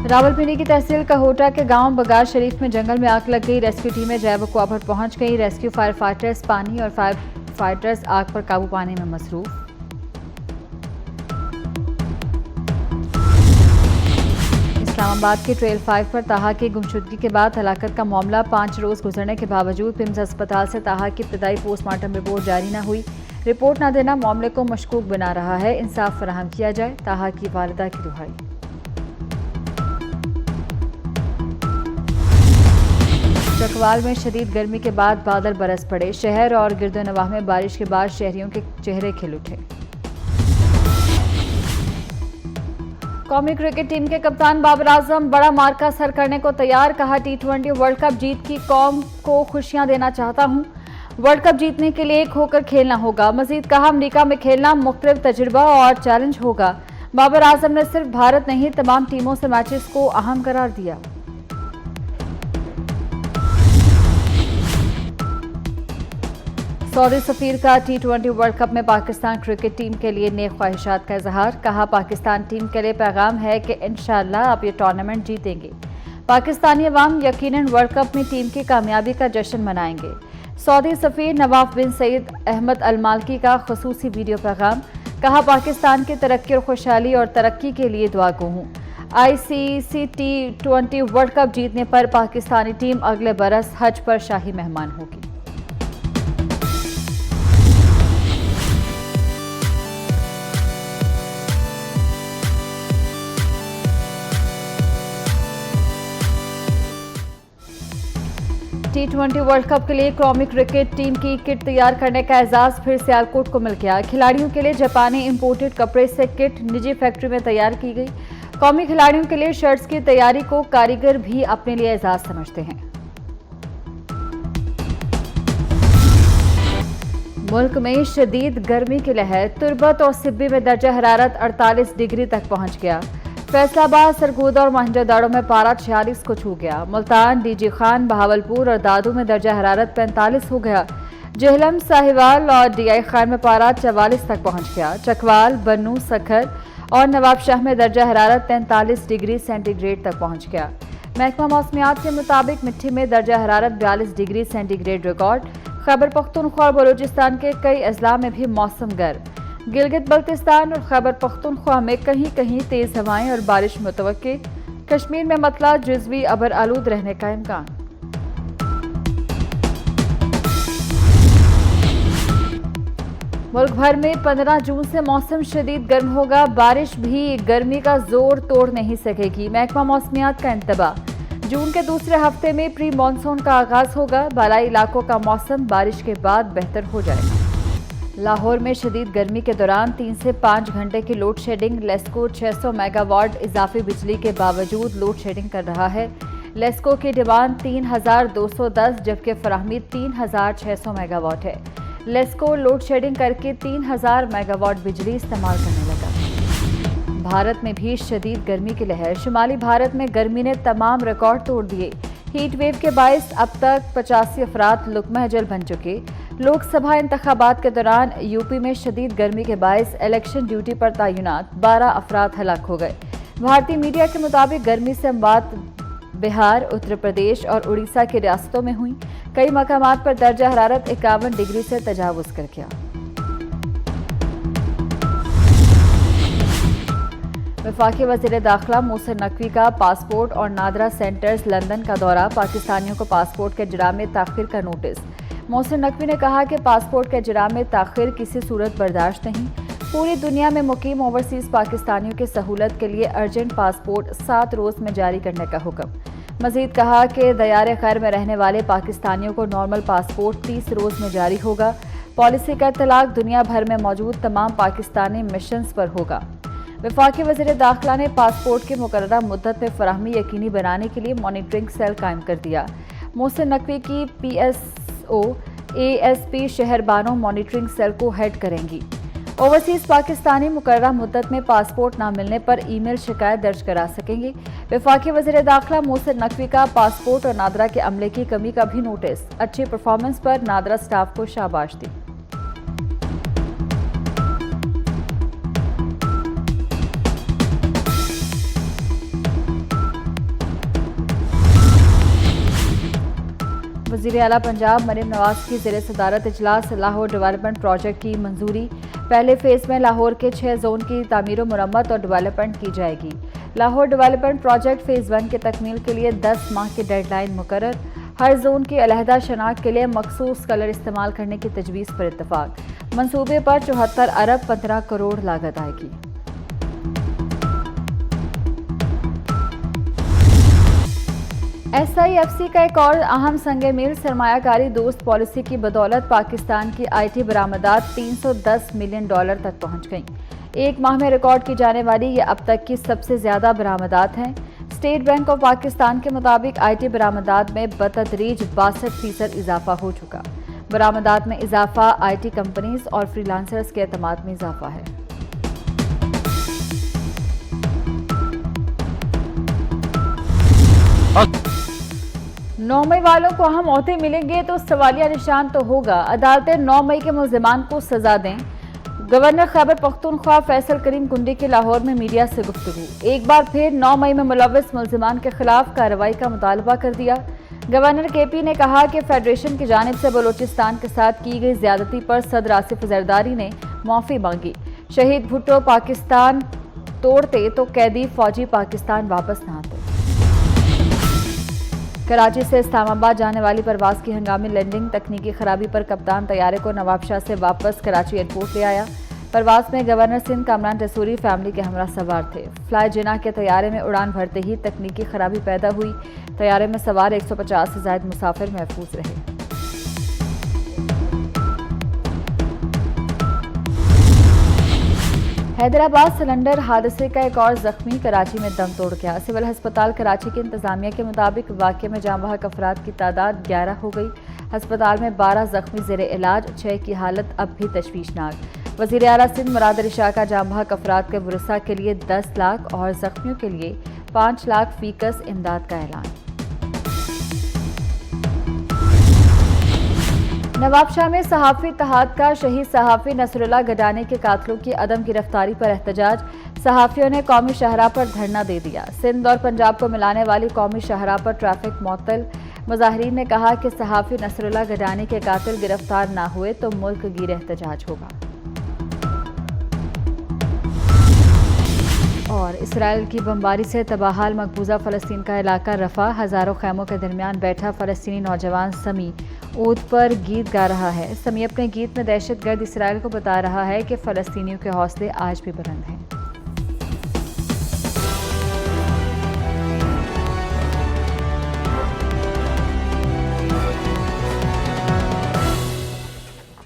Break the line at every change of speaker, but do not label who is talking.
रावलपिंडी की तहसील कहोटा के गांव बगार शरीफ में जंगल में आग लग गई। रेस्क्यू टीमें जैब कुआभर पहुंच गई। रेस्क्यू फायर फाइटर्स पानी और फायर फाइटर्स आग पर काबू पाने में मसरूफ। इस्लामाबाद के ट्रेल 5 पर ताहा की गुमशुदगी के बाद हलाकत का मामला 5 रोज गुजरने के बावजूद पिम्स अस्पताल से ताहा की इब्तदाई पोस्टमार्टम रिपोर्ट जारी न हुई। रिपोर्ट न देना मामले को मशकूक बना रहा है। इंसाफ फराहम किया जाए, ताहा की वालिदा की दुहाई। चकवाल में शदीद गर्मी के बाद बादल बरस पड़े। शहर और गिरदोनवाह में बारिश के बाद शहरियों के चेहरे खिल उठे। कौमी क्रिकेट टीम के कप्तान बाबर आजम बड़ा मार्का सर करने को तैयार। कहा, T20 वर्ल्ड कप जीत की कौम को खुशियां देना चाहता हूं। वर्ल्ड कप जीतने के लिए एक होकर खेलना होगा। मजीद कहा, अमेरिका में खेलना मुख्तलिफ तजुर्बा और चैलेंज होगा। बाबर आजम ने सिर्फ भारत नहीं तमाम टीमों से मैचेस को अहम करार दिया। सऊदी सफीर का T20 वर्ल्ड कप में पाकिस्तान क्रिकेट टीम के लिए नेक ख्वाहिशात का इजहार। कहा, पाकिस्तान टीम के लिए पैगाम है कि इंशाअल्लाह आप ये टूर्नामेंट जीतेंगे। पाकिस्तानी अवाम यकीनन वर्ल्ड कप में टीम की कामयाबी का जश्न मनाएंगे। सऊदी सफीर नवाफ बिन सईद अहमद अल मालकी का खुसूसी वीडियो पैगाम। कहा, पाकिस्तान की तरक्की और खुशहाली और तरक्की के लिए दुआगो हूँ। ICC T20 वर्ल्ड कप जीतने पर पाकिस्तानी टीम अगले बरस हज पर शाही मेहमान होगी। T20 वर्ल्ड कप के लिए कौमी क्रिकेट टीम की किट तैयार करने का एजाज फिर सियालकोट को मिल गया। खिलाड़ियों के लिए जापानी इंपोर्टेड कपड़े से किट निजी फैक्ट्री में तैयार की गई। कौमी खिलाड़ियों के लिए शर्ट्स की तैयारी को कारीगर भी अपने लिए एजाज समझते हैं। मुल्क में शदीद गर्मी की लहर। तुर्बत और सिब्बी में दर्जा हरारत 48 डिग्री तक पहुंच गया। फैसलाबाद, सरगोदा और मोहनजोदड़ो में पारा 46 को छू गया। मुल्तान, DG खान, बहावलपुर और दादू में दर्जा हरारत 45 हो गया। जेहलम, साहिवाल और DI खान में पारा 44 तक पहुंच गया। चकवाल, बन्नू, सखर और नवाबशाह में दर्जा हरारत 43 डिग्री सेंटीग्रेड तक पहुंच गया। महकमा मौसमियात के मुताबिक मिट्टी में दर्जा हरारत 42 degree centigrade record. Khyber Pakhtunkhwa और बलूचिस्तान के कई अजला में भी मौसम गर्म। गिलगित बल्तिस्तान और खैबर पख्तूनख्वा में कहीं कहीं तेज हवाएं और बारिश मुतवक्के। कश्मीर में मतला जुज़वी अबर आलूद रहने का इम्कान। मुल्क भर में 15 जून से मौसम शदीद गर्म होगा। बारिश भी गर्मी का जोर तोड़ नहीं सकेगी। महकमा मौसमियात का इंतबाह, जून के दूसरे हफ्ते में प्री मानसून का आगाज होगा। बालाई इलाकों का मौसम बारिश के बाद बेहतर हो जाएगा। लाहौर में शदीद गर्मी के दौरान 3 से 5 घंटे की लोड शेडिंग। लेस्को 600 मेगावाट इजाफी बिजली के बावजूद लोड शेडिंग कर रहा है। लेस्को की डिमांड 3210 जबकि फराहमी 3600 मेगावाट है। लेस्को लोड शेडिंग करके 3000 मेगावाट बिजली इस्तेमाल करने लगा। भारत में भी शदीद गर्मी की लहर। शुमाली भारत में गर्मी ने तमाम रिकॉर्ड तोड़ दिए। हीट वेव के बायस अब तक 85 अफराद लुकमा अजल बन चुके। लोकसभा इंतखाबात के दौरान यूपी में शदीद गर्मी के बायस इलेक्शन ड्यूटी पर तैनात 12 अफराद हलाक हो गए। भारतीय मीडिया के मुताबिक गर्मी से अमवात बिहार, उत्तर प्रदेश और उड़ीसा की रियासतों में हुई। कई मकामात पर दर्जा हरारत 51 डिग्री से तजावुज कर गया। वफाकी वज़ीर दाखिला मोहसिन नकवी का पासपोर्ट और नादरा सेंटर्स लंदन का दौरा। पाकिस्तानियों को पासपोर्ट के इजरा में ताखिर का नोटिस। मोहसिन नकवी ने कहा कि पासपोर्ट के इजरा में ताखिर किसी सूरत बर्दाश्त नहीं। पूरी दुनिया में मुकीम ओवरसीज पाकिस्तानियों की सहूलत के लिए अर्जेंट पासपोर्ट 7 रोज़ में जारी करने का हुक्म। मजीद कहा कि दयार खैर में रहने वाले पाकिस्तानियों को नॉर्मल पासपोर्ट 30 रोज़ में जारी होगा। पॉलिसी का इतलाक दुनिया भर में मौजूद तमाम पाकिस्तानी मिशंस पर होगा। वफाकी वज़ीर दाखिला ने पासपोर्ट की मुकर्ररा मुद्दत में फराहमी यकीनी बनाने के लिए मॉनिटरिंग सेल कायम कर दिया। मोहसिन नकवी की PSO ASP Shahrbano monitoring cell को हेड करेंगी। ओवरसीज पाकिस्तानी मुकर्ररा मुद्दत में पासपोर्ट न मिलने पर ईमेल शिकायत दर्ज करा सकेंगे। वफाकी वज़ीर दाखिला मोहसिन नकवी का पासपोर्ट और नादरा के अमले की कमी का भी नोटिस। अच्छी परफॉर्मेंस पर नादरा स्टाफ को शाबाश दी। वज़ीर आला पंजाब मरीम नवाज की ज़ेर सदारत इजलास लाहौर डेवलपमेंट प्रोजेक्ट की मंजूरी। पहले फेज़ में लाहौर के 6 जोन की तामीर मुरम्मत और डेवलपमेंट की जाएगी। लाहौर डेवलपमेंट प्रोजेक्ट फेज़ 1 की तकमील के लिए 10 माह की डेडलाइन मुकर्रर। हर जोन की अलहदा शनाख्त के लिए मखसूस कलर इस्तेमाल करने की तजवीज़ पर इत्तफाक। मंसूबे पर 74 अरब 15 करोड़ लागत आएगी। SIFC का एक और अहम संगे मील सरमायाकारी दोस्त पॉलिसी की बदौलत पाकिस्तान की IT बरामदात $310 मिलियन तक पहुंच गईं। एक माह में रिकॉर्ड की जाने वाली ये अब तक की सबसे ज्यादा बरामदात हैं। स्टेट बैंक ऑफ पाकिस्तान के मुताबिक IT बरामदात में बतदरीज 62% इजाफा हो चुका। बरामदात में इजाफा IT कंपनीज और फ्रीलांसर्स के एतमाद में इजाफा है। नौ मई वालों को अहम ओहदे मिलेंगे तो सवालिया निशान तो होगा। अदालतें 9 मई के मुल्जिमान को सजा दें। गवर्नर खैबर पख्तूनख्वा फैसल करीम कुंडी की लाहौर में मीडिया से गुफ्तगू। एक बार फिर 9 मई में मुलव्वस मुल्जिमान के खिलाफ कार्रवाई का मुतालबा कर दिया। गवर्नर KP ने कहा कि फेडरेशन की जानिब से बलोचिस्तान के साथ की गई ज्यादती पर सदर आसिफ जरदारी ने माफी मांगी। शहीद भुट्टो पाकिस्तान तोड़ते तो कैदी फौजी पाकिस्तान वापस न आते। कराची से इस्लामाबाद जाने वाली परवाज की हंगामी लैंडिंग तकनीकी खराबी पर कप्तान तैयारे को नवाबशाह से वापस कराची एयरपोर्ट ले आया। परवाज में गवर्नर सिंध कामरान रसूरी फैमिली के हमरा सवार थे। फ्लाई जिना के तैयारे में उड़ान भरते ही तकनीकी खराबी पैदा हुई। तैयारे में सवार 150 से ज्यादा मुसाफिर महफूज रहे। हैदराबाद सिलेंडर हादसे का एक और जख्मी कराची में दम तोड़ गया। सिविल अस्पताल कराची की इंतजामिया के मुताबिक वाक़े में जाम बहक अफराद की तादाद 11 हो गई। अस्पताल में 12 जख्मी ज़ेर इलाज, 6 की हालत अब भी तशवीशनाक। वज़ीर आला सिंध मुराद अली शाह का जाम बहक अफराद के वरसा के लिए 10 लाख और जख्मियों के लिए 5 लाख फीकस इमदाद का ऐलान। नवाबशाह में सहाफ़ी इत्तेहाद का शहीद सहाफ़ी नसरुल्लाह गडानी के कातिलों की अदम गिरफ्तारी पर एहतजाज। सहाफ़ियों ने कौमी शाहराह पर धरना दे दिया। सिंध और पंजाब को मिलाने वाली कौमी शाहराह पर ट्रैफिक मुअत्तल। मुजाहिरीन ने कहा कि सहाफ़ी नसरुल्लाह गडानी के कातिल गिरफ्तार न हुए तो मुल्क गिर एहतजाज होगा। और इसराइल की बमबारी से तबाहाल मकबूजा फ़लस्तीन का इलाका रफ़ा। हज़ारों खैमों के दरमियान बैठा फ़लस्तीनी नौजवान समी ऊद पर गीत गा रहा है। समी अपने गीत में दहशतगर्द इसराइल को बता रहा है कि फ़लस्तीनियों के हौसले आज भी बुलंद हैं।